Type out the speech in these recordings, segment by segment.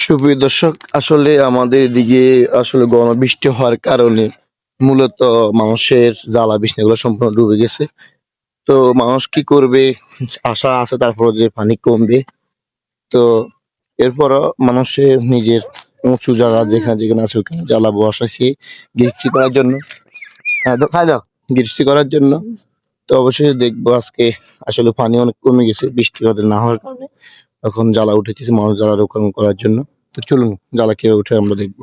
সুপ্রিয় দর্শক, আসলে আমাদের এদিকে আসলে বৃষ্টি হওয়ার কারণে মূলত মানুষের জ্বালা বিছনাগুলো সম্পূর্ণ ডুবে গেছে। তো মানুষ কি করবে? আশা আছে তারপর যে পানি কমবে। তো এরপরও মানুষের নিজের উঁচু জায়গা যেখানে যেখানে আছে ওখানে জ্বালা বসাইছে গৃষ্টি করার জন্য। হ্যাঁ, তো খাই দাও গৃষ্টি করার জন্য। তো অবশ্যই দেখবো আজকে আসলে পানি অনেক কমে গেছে বৃষ্টি না হওয়ার কারণে। এখন জ্বালা উঠেছে মানুষ জ্বালা রোপণ করার জন্য। তো চলুন জ্বালা কিভাবে উঠে আমরা দেখবো।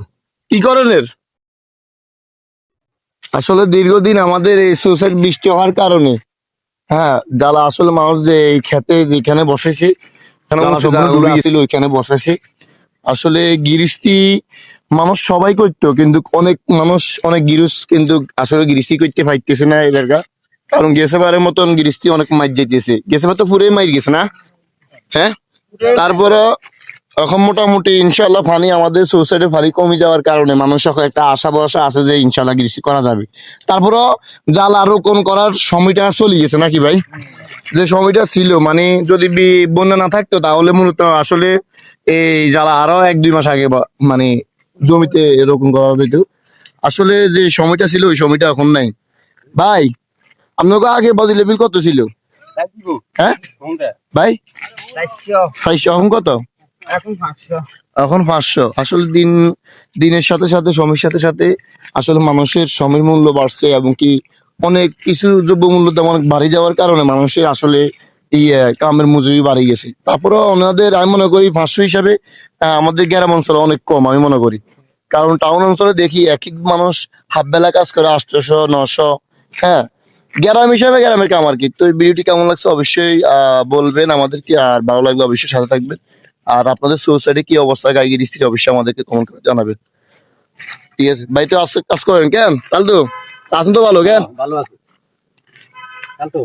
কি করণের? আসলে দীর্ঘদিন আমাদের এই সুইসাইড বৃষ্টি হওয়ার কারণে হ্যাঁ জ্বালা আসলে মানুষ যে এই খেতে যেখানে বসেছে ওইখানে বসেছে। আসলে গৃহস্থী মানুষ সবাই করতো, কিন্তু অনেক মানুষ অনেক গৃহস্থ কিন্তু আসলে গৃহস্থী করতে পারতেছে না এলাকা। কারণ গেছে বারের মতন গৃহস্থী অনেক মাইর যেতেছে, গেছে বার তো পুরোই মাইর গেছে না। হ্যাঁ, তারপরে এখন মোটামুটি ইনশাল্লাহ পানি আমাদের সোসাইটি পানি কমে যাওয়ার কারণে মানুষ এখন একটা আশা ভরসা আছে যে ইনশাল্লাহ কৃষি করা যাবে। তারপরও জ্বালা রোপণ করার সময়টা চলে গেছে নাকি ভাই? যে সময়টা ছিল মানে যদি বন্যা না থাকতো তাহলে মূলত আসলে এই জ্বালা আরো 1-2 মাস আগে মানে জমিতে রোপণ করা যেত। আসলে যে সময়টা ছিল ওই সময়টা এখন নাই ভাই। আপনাকে আগে বডি লেভেল কত ছিল? হ্যাঁ ভাই, 400 এখন কত? এখন 500। আসলে দিনের সাথে সাথে সময়ের সাথে সাথে আসলে মানুষের সময়ের মূল্য বাড়ছে এবং কি অনেক কিছু দ্রব্যমূল্য তেমন অনেক বাড়ি যাওয়ার কারণে মানুষের আসলে কামের মজুরি বাড়ি গেছে। তারপরে ওনাদের আমি মনে করি 500 হিসাবে আমাদের গ্রাম অঞ্চলে অনেক কম আমি মনে করি। কারণ টাউন অঞ্চলে দেখি এক এক মানুষ হাফ বেলা কাজ করে 800-900। হ্যাঁ, গ্রাম হিসাবে গ্রামের কাম আর কি। তো এই ভিডিওটি কেমন লাগছে অবশ্যই বলবেন আমাদেরকে, আর ভালো লাগলে অবশ্যই সাথে থাকবেন। আর আপনাদের সোসাইটি কি অবস্থা গাড়ির স্থিতি অবশ্যই আমাদেরকে কমেন্ট করে জানাবেন। ঠিক আছে ভাই, তো কাজ করেন কেন? তাহলে তো আসুন তো ভালো কেন?